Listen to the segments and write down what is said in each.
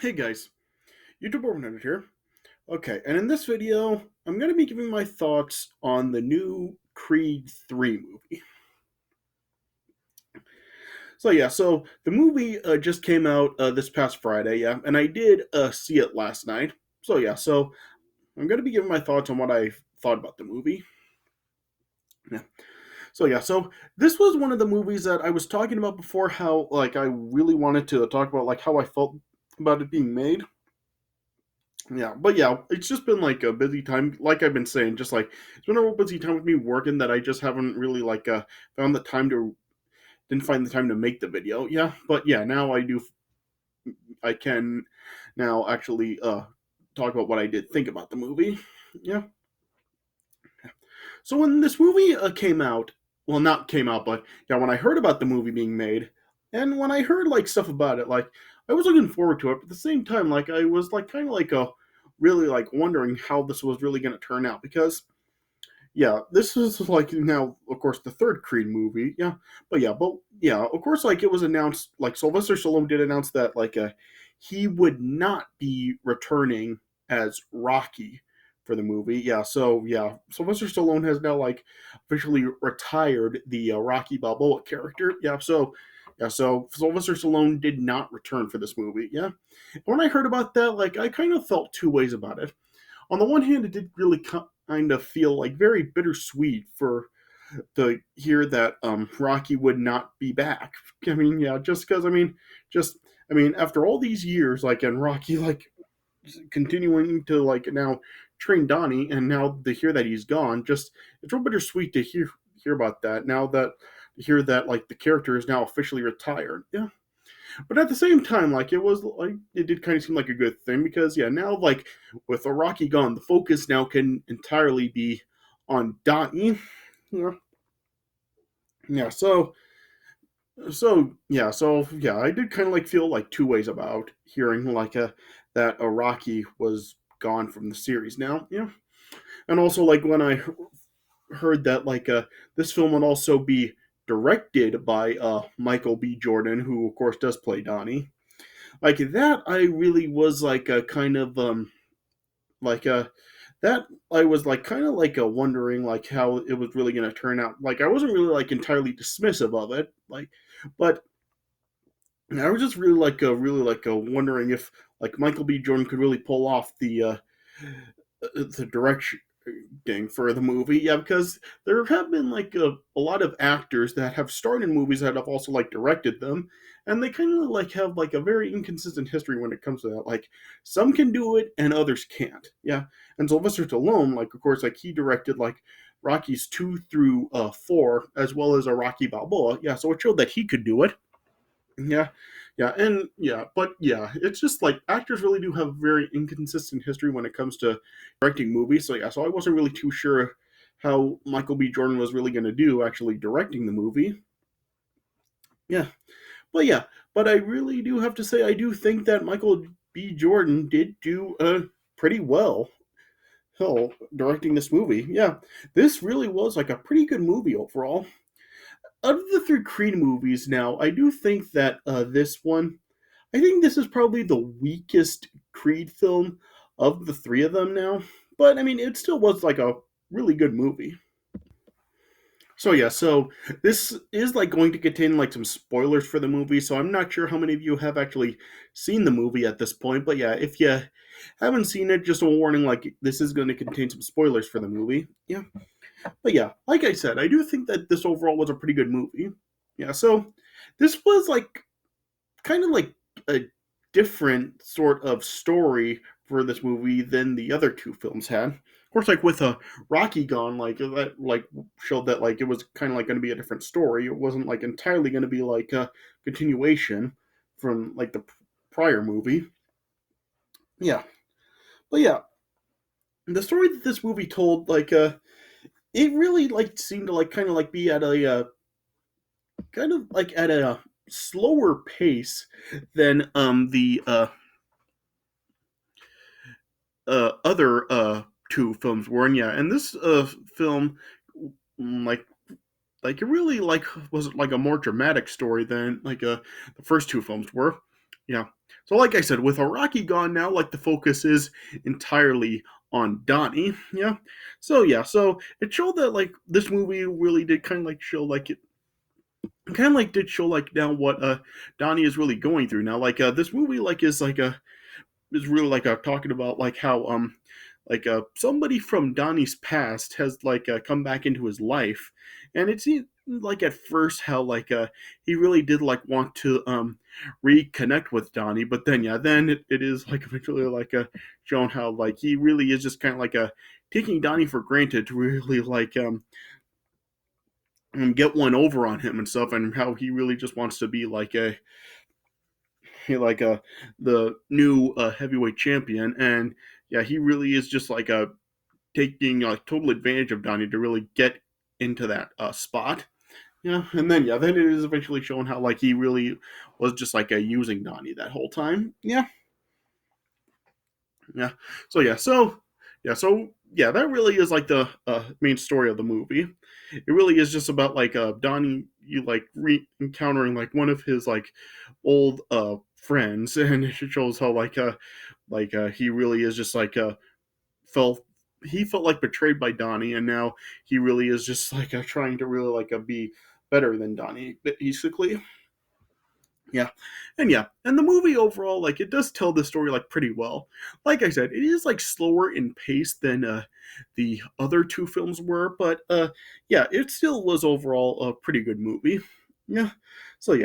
Hey guys, YouTube Orphan here. Okay, and in this video, I'm going to be giving my thoughts on the new Creed 3 movie. So the movie just came out this past Friday, yeah, and I did see it last night. So I'm going to be giving my thoughts on what I thought about the movie. Yeah. So this was one of the movies that I was talking about before, how like I really wanted to talk about like how I felt about it being made. But it's just been like a busy time. Like I've been saying, just like it's been a real busy time with me working that I just haven't really found the time to didn't find the time to make the video. But yeah, now I do. I can now actually talk about what I did think about the movie. Yeah. So when this movie came out, well, not came out, but yeah, when I heard about the movie being made, and when I heard like stuff about it, like I was looking forward to it, but at the same time, like I was like kind of like a really like wondering how this was really going to turn out because yeah, this is like now of course the third Creed movie, but of course like it was announced like Sylvester Stallone did announce that he would not be returning as Rocky for the movie. Sylvester Stallone has now like officially retired the Rocky Balboa character. So Sylvester Stallone did not return for this movie. Yeah, when I heard about that, like I kind of felt two ways about it. On the one hand, it did really kind of feel like very bittersweet for to hear that Rocky would not be back. I mean, yeah, just because after all these years, like and Rocky like continuing to like now train Donnie, and now to hear that he's gone, just it's real bittersweet to hear about that. Now that to hear that like the character is now officially retired. Yeah, but at the same time, like it was like it did kind of seem like a good thing because yeah, now like with Iraqi gone, the focus now can entirely be on Donnie. Yeah, yeah. So I did kind of like feel like two ways about hearing that Iraqi was gone from the series now. Yeah, and also like when I heard that this film would also be directed by Michael B. Jordan, who of course does play Donnie. Like that I really was like a kind of like a that I was like kind of like a wondering like how it was really going to turn out. Like I wasn't really like entirely dismissive of it, but I was just really like wondering if like Michael B. Jordan could really pull off the direction for the movie. Yeah, because there have been like a lot of actors that have starred in movies that have also like directed them, and they kind of like have like a very inconsistent history when it comes to that. Like some can do it and others can't. Yeah, and Sylvester Stallone, like of course, like he directed like Rockies 2 through 4, as well as a Rocky Balboa. Yeah, so it showed that he could do it. Yeah, but it's just like actors really do have very inconsistent history when it comes to directing movies. So I wasn't really too sure how Michael B. Jordan was really going to do actually directing the movie. Yeah, but I really do have to say I do think that Michael B. Jordan did do pretty well. Hell, directing this movie. Yeah, this really was like a pretty good movie overall. Out of the three Creed movies, now I do think that this one I think this is probably the weakest Creed film of the three of them now. But I mean, it still was like a really good movie. So this is like going to contain like some spoilers for the movie. So I'm not sure how many of you have actually seen the movie at this point. But yeah, if you haven't seen it, just a warning, like this is going to contain some spoilers for the movie. Yeah. But yeah, like I said, I do think that this overall was a pretty good movie. Yeah, so this was like kind of like a different sort of story for this movie than the other two films had. Of course, like with a Rocky gone, like that, like showed that like it was kind of like going to be a different story. It wasn't like entirely going to be like a continuation from like the prior movie. Yeah, but yeah, the story that this movie told, it really like seemed to like kind of like be at a kind of like at a slower pace than the other two films were, and yeah, and this film, like it really like was like a more dramatic story than the first two films were. Yeah. So like I said, with Araki gone now, like the focus is entirely on Donnie. Yeah. So yeah, so it showed that like this movie really did kind of like show like it kind of like did show like now what Donnie is really going through now. Like this movie like is really like talking about like how somebody from Donnie's past has like come back into his life, and it seemed like at first how like he really did like want to reconnect with Donnie, but then yeah, then it is like eventually like shown how like he really is just kind of like taking Donnie for granted to really like get one over on him and stuff, and how he really just wants to be like a like the new heavyweight champion, and yeah, he really is just like taking total advantage of Donnie to really get into that spot. Yeah, and then yeah, then it is eventually shown how like he really was just like using Donnie that whole time. Yeah, yeah. So yeah, so that really is like the main story of the movie. It really is just about like Donnie you like encountering like one of his like old friends, and it shows how he really is just like felt he felt like betrayed by Donnie, and now he really is just like trying to really like be better than Donnie, basically. Yeah, and the movie overall, like it does tell the story like pretty well. Like I said, it is like slower in pace than the other two films were, but yeah, it still was overall a pretty good movie. Yeah, so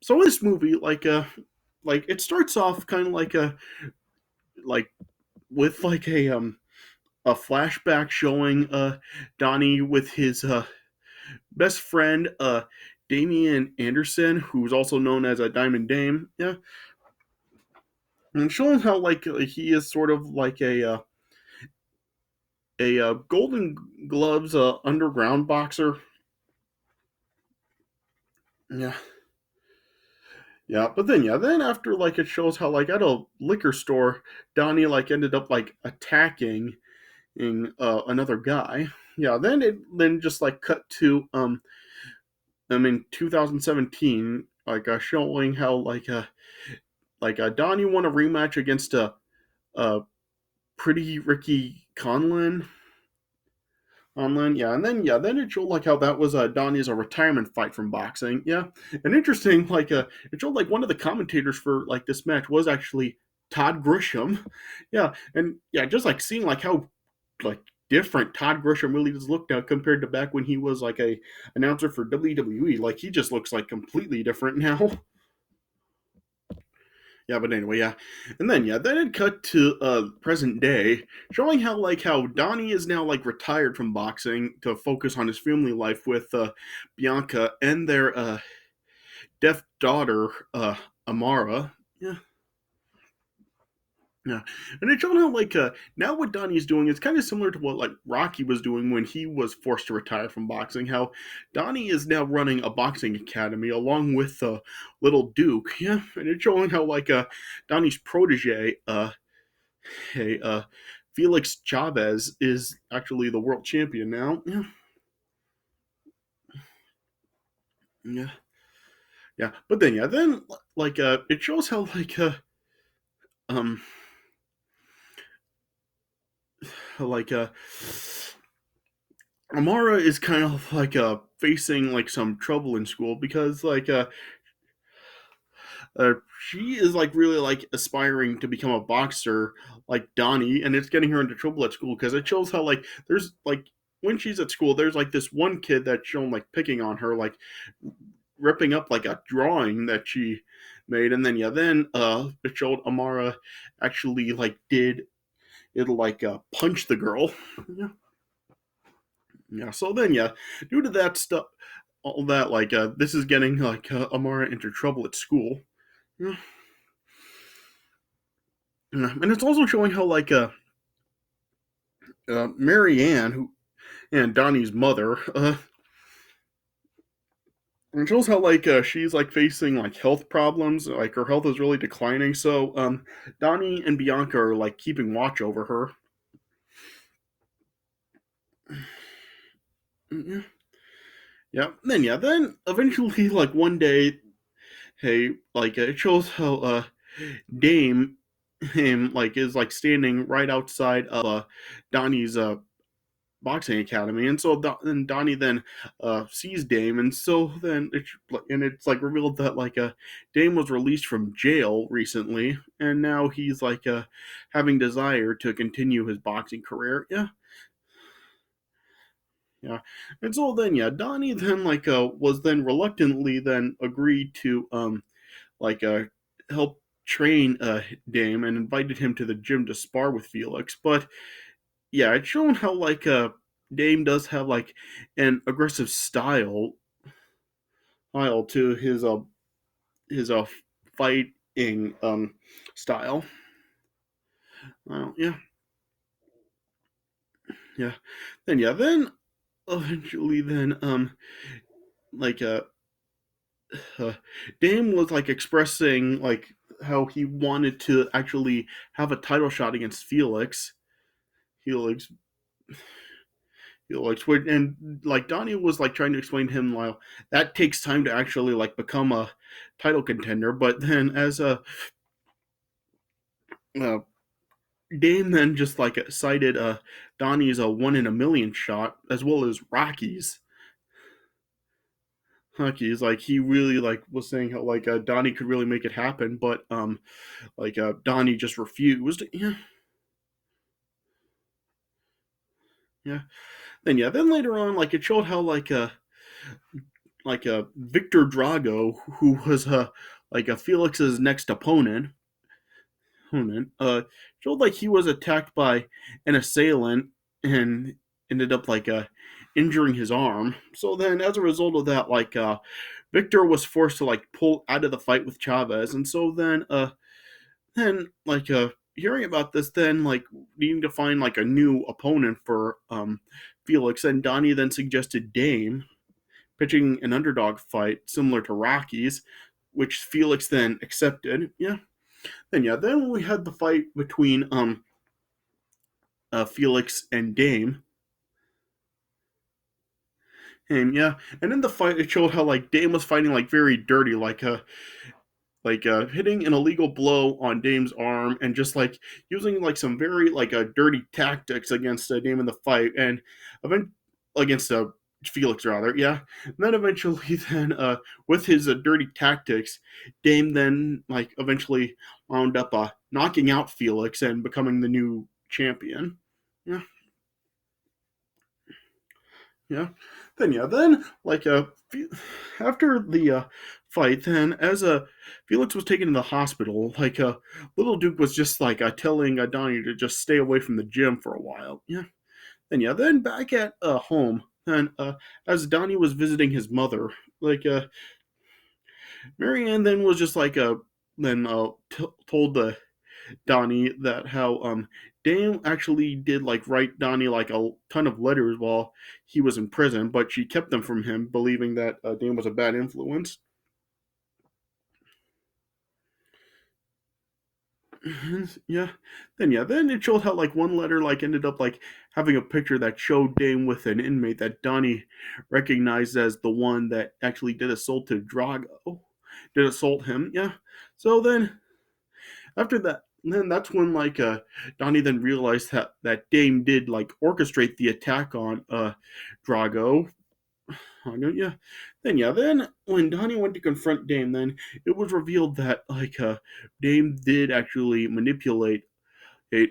this movie like it starts off kind of like with like a flashback showing Donnie with his best friend Damian Anderson, who's also known as a Diamond Dame. Yeah, and showing how like he is sort of like a Golden Gloves underground boxer. Yeah. Yeah, but then then after like it shows how like at a liquor store, Donnie like ended up like attacking another guy. Yeah, then it then just like cut to in 2017, like showing how Donnie won a rematch against a pretty Ricky Conlon. Online, yeah, and then then it showed like how that was Donnie's a retirement fight from boxing, yeah, and interesting it showed like one of the commentators for like this match was actually Todd Grisham, yeah, and yeah, just like seeing like how like different Todd Grisham really does look now compared to back when he was like a announcer for WWE, like he just looks like completely different now. Yeah, but anyway, yeah, and then then it cut to present day, showing how Donnie is now like retired from boxing to focus on his family life with Bianca and their deaf daughter Amara. Yeah, yeah, and it showed how now what Donnie's doing is kind of similar to what like Rocky was doing when he was forced to retire from boxing. How Donnie is now running a boxing academy along with little Duke. Yeah, and it's showing how Donnie's protege hey Felix Chavez is actually the world champion now. Yeah, yeah, yeah. But then then it shows how um like Amara is kind of facing like some trouble in school because uh she is like really like aspiring to become a boxer like Donnie, and it's getting her into trouble at school because it shows how there's like when she's at school there's like this one kid that's shown like picking on her, like ripping up like a drawing that she made, and then then it showed Amara actually like did it like punch the girl. Yeah, yeah, so then due to that stuff, all that this is getting Amara into trouble at school. Yeah. Yeah, and it's also showing how Marianne, who and Donnie's mother, and shows how she's like facing like health problems, like her health is really declining. So Donnie and Bianca are like keeping watch over her. Yeah, then then eventually like one day hey, like it shows how Dame him like is like standing right outside of Donnie's boxing academy, and so then Donnie then sees Dame, and so then it's like revealed that like Dame was released from jail recently, and now he's like having desire to continue his boxing career. Yeah, yeah, and so then yeah, Donnie then like was then reluctantly then agreed to like help train Dame and invited him to the gym to spar with Felix, but yeah, it's shown how like Dame does have like an aggressive style to his fighting style. Yeah, yeah. Then eventually then like uh Dame was like expressing like how he wanted to actually have a title shot against Felix and like Donnie was like trying to explain to him like that takes time to actually like become a title contender. But then as a uh, Dame then just like cited Donnie's a 1 in a million shot as well as Rocky's like he really like was saying how like Donnie could really make it happen, but like Donnie just refused. Yeah, yeah. Then later on like it showed how Victor Drago, who was like a Felix's next opponent, showed like he was attacked by an assailant and ended up like injuring his arm. So then, as a result of that, like Victor was forced to like pull out of the fight with Chavez, and so then like hearing about this, then like needing to find like a new opponent for Felix, and Donnie then suggested Dame pitching an underdog fight similar to Rocky's, which Felix then accepted. Then we had the fight between Felix and Dame. And yeah, and in the fight it showed how like Dame was fighting like very dirty, like hitting an illegal blow on Dame's arm and just like using like some very like dirty tactics against Dame in the fight and event against Felix rather, yeah. And then eventually then with his dirty tactics, Dame then like eventually wound up knocking out Felix and becoming the new champion. Yeah, yeah. Then like after the fight, then as Felix was taken to the hospital, like Little Duke was just like telling Donnie to just stay away from the gym for a while. Yeah. Then back at home, and as Donnie was visiting his mother, like Marianne then was just like then told the Donnie that how Dame actually did like write Donnie like a ton of letters while he was in prison, but she kept them from him, believing that Dame was a bad influence. Yeah, then it showed how like one letter like ended up like having a picture that showed Dame with an inmate that Donnie recognized as the one that actually did assault him. Yeah, so then after that, then that's when like Donnie then realized that Dame did like orchestrate the attack on Drago. Yeah. Then when Donnie went to confront Dame, then it was revealed that like Dame did actually manipulate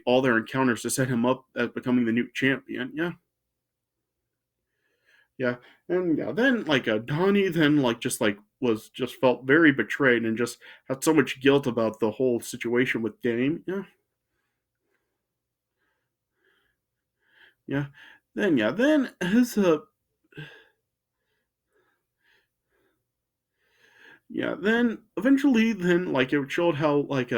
all their encounters to set him up as becoming the new champion. Yeah. Yeah. And yeah, then like Donnie then like just like was just felt very betrayed and just had so much guilt about the whole situation with Dame. Yeah. Yeah. Then his yeah, then eventually then like it showed how like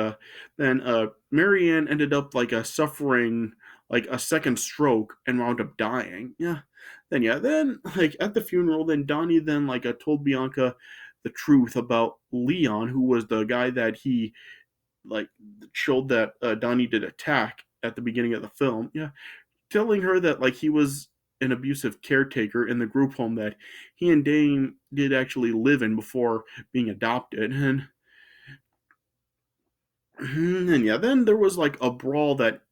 then Marianne ended up like suffering like a second stroke and wound up dying. Yeah. Then like at the funeral then Donnie then like told Bianca the truth about Leon, who was the guy that he like showed that Donnie did attack at the beginning of the film. Yeah, telling her that like he was an abusive caretaker in the group home that he and Dame did actually live in before being adopted. And yeah, then there was like a brawl that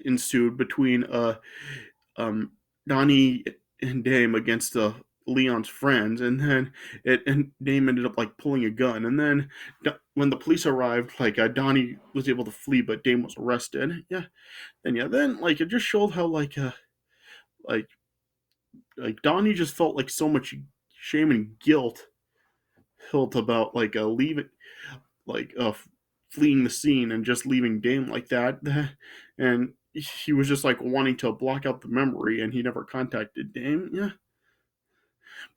ensued between um Donnie and Dame against Leon's friends, and then Dame ended up like pulling a gun, and then when the police arrived, like Donnie was able to flee, but Dame was arrested. Yeah, and yeah, then like it just showed how like Donnie just felt like so much shame and guilt about leaving like fleeing the scene and just leaving Dame like that. And he was just like wanting to block out the memory, and he never contacted Dame. Yeah,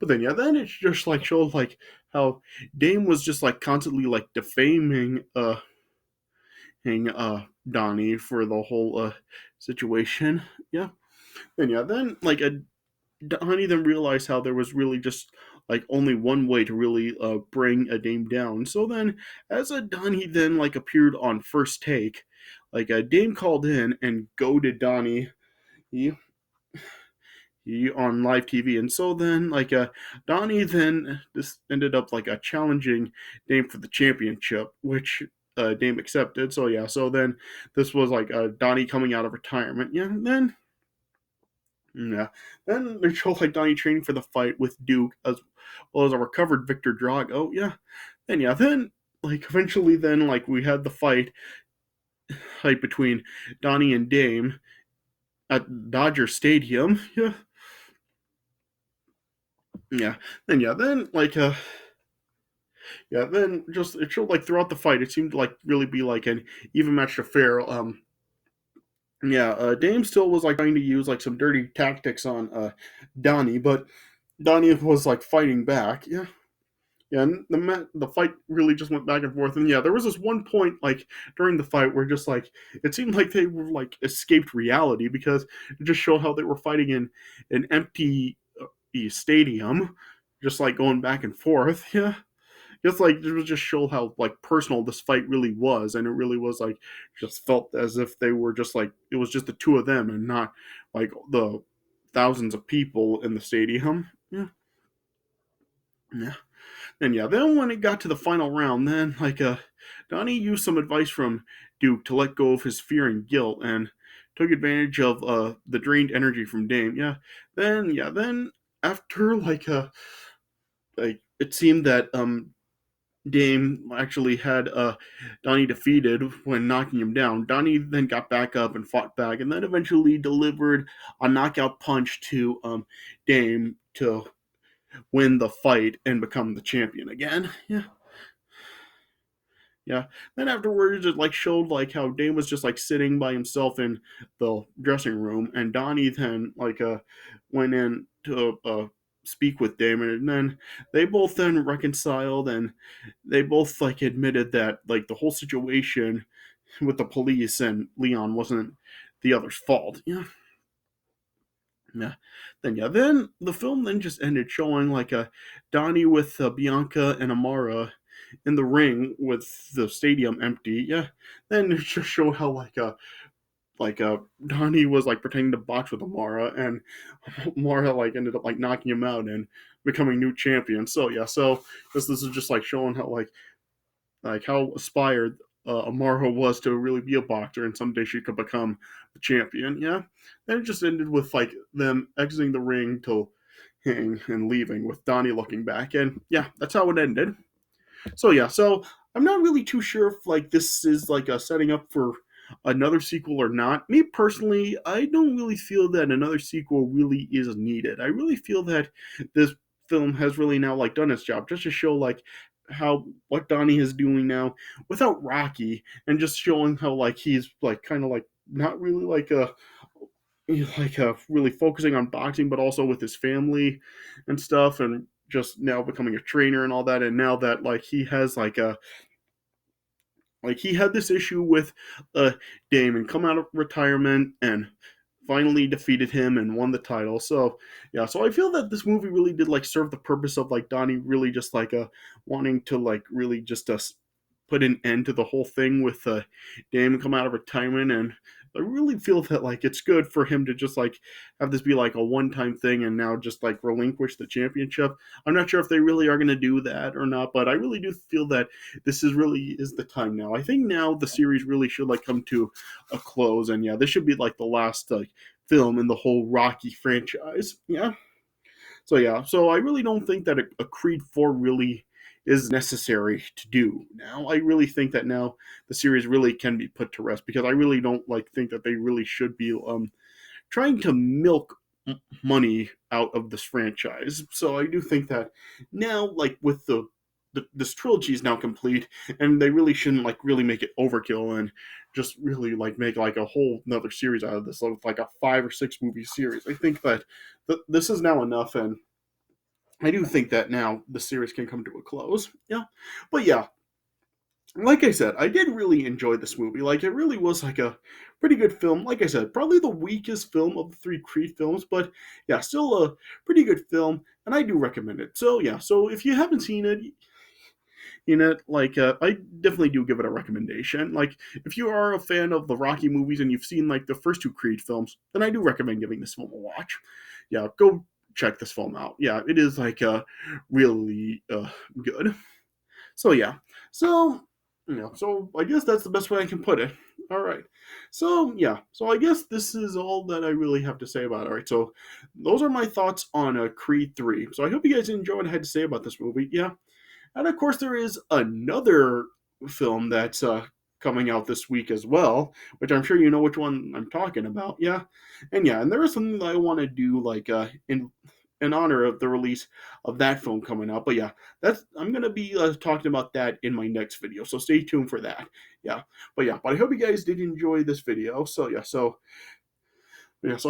but then yeah, then it just like showed like how Dame was just like constantly like defaming Donnie for the whole situation. Yeah, and yeah, then Donnie then realized how there was really just like only one way to really bring a Dame down. So then, as a Donnie then like appeared on First Take, like a Dame called in and goaded Donnie. He, he on live TV, and so then Donnie then just ended up like a challenging Dame for the championship, which Dame accepted. So yeah, so then this was like Donnie coming out of retirement. Yeah, and then yeah. Then they show like Donnie training for the fight with Duke as well as a recovered Victor Drago. Yeah. Then yeah, then like eventually then like we had the fight between Donnie and Dame at Dodger Stadium. Yeah. Yeah. Then yeah, then yeah, then just it showed like throughout the fight it seemed to like really be like an even match affair. Yeah, Dame still was like trying to use like some dirty tactics on Donnie, but Donnie was like fighting back. Yeah. Yeah, and the fight really just went back and forth, and yeah, there was this one point like during the fight where just like it seemed like they were like escaped reality because it just showed how they were fighting in an empty stadium, just like going back and forth. Yeah, just like it was just show how like personal this fight really was, and it really was like just felt as if they were just like it was just the two of them and not like the thousands of people in the stadium. Yeah, yeah. And yeah, then when it got to the final round, then Donnie used some advice from Duke to let go of his fear and guilt and took advantage of the drained energy from Dame. Then after like it seemed that Dame actually had Donnie defeated when knocking him down. Donnie then got back up and fought back, and then eventually delivered a knockout punch to Dame to win the fight and become the champion again. Yeah. Yeah. Then afterwards, it like showed like how Dame was just like sitting by himself in the dressing room, and Donnie then went in to speak with Damon, and then they both then reconciled, and they both like admitted that like the whole situation with the police and Leon wasn't the other's fault. Yeah. Yeah. Then the film then just ended showing Donnie with Bianca and Amara in the ring with the stadium empty. Yeah. Then it just showed how Donnie was like pretending to box with Amara, and Amara like ended up like knocking him out and becoming new champion. So yeah, so this is just like showing how how aspired Amara was to really be a boxer, and someday she could become the champion. Yeah. Then it just ended with like them exiting the ring to hang and leaving with Donnie looking back, and yeah, that's how it ended. So yeah, so I'm not really too sure if like this is like a setting up for another sequel or not. Me personally, I don't really feel that another sequel really is needed. I really feel that this film has really now like done its job just to show like how what Donnie is doing now without Rocky, and just showing how like he's like kind of like not really really focusing on boxing, but also with his family and stuff, and just now becoming a trainer and all that. And now that like he has like he had this issue with Damon, come out of retirement and finally defeated him and won the title. So yeah, so I feel that this movie really did like serve the purpose of like Donnie really just wanting to like really just put an end to the whole thing with Damon come out of retirement, and I really feel that like it's good for him to just like have this be like a one-time thing and now just like relinquish the championship. I'm not sure if they really are going to do that or not, but I really do feel that this is really is the time now. I think now the series really should like come to a close, and yeah, this should be like the last like film in the whole Rocky franchise. Yeah. So yeah, so I really don't think that a Creed 4 really is necessary to do now. I really think that now the series really can be put to rest because I really don't like think that they really should be trying to milk money out of this franchise. So I do think that now, like with this trilogy is now complete, and they really shouldn't like really make it overkill and just really like make like a whole another series out of this, like a 5 or 6 movie series. I think that this is now enough, and I do think that now the series can come to a close. Yeah, but yeah, like I said, I did really enjoy this movie. Like, it really was like a pretty good film. Like I said, probably the weakest film of the three Creed films, but yeah, still a pretty good film, and I do recommend it. So yeah, so if you haven't seen it, like I definitely do give it a recommendation. Like, if you are a fan of the Rocky movies and you've seen like the first two Creed films, then I do recommend giving this film a watch. Yeah, go check this film out. Yeah, it is like really good. So yeah, so so I guess that's the best way I can put it. All right. So yeah, so I guess this is all that I really have to say about it. All right. So those are my thoughts on Creed 3. So I hope you guys enjoyed what I had to say about this movie. Yeah. And of course there is another film that's coming out this week as well, which I'm sure you know which one I'm talking about. Yeah, and there is something that I want to do like in honor of the release of that film coming out. But yeah, that's I'm gonna be talking about that in my next video, so stay tuned for that. But I hope you guys did enjoy this video. So I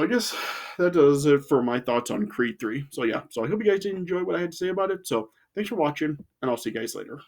guess that does it for my thoughts on Creed 3. So I hope you guys did enjoy what I had to say about it. So thanks for watching, and I'll see you guys later.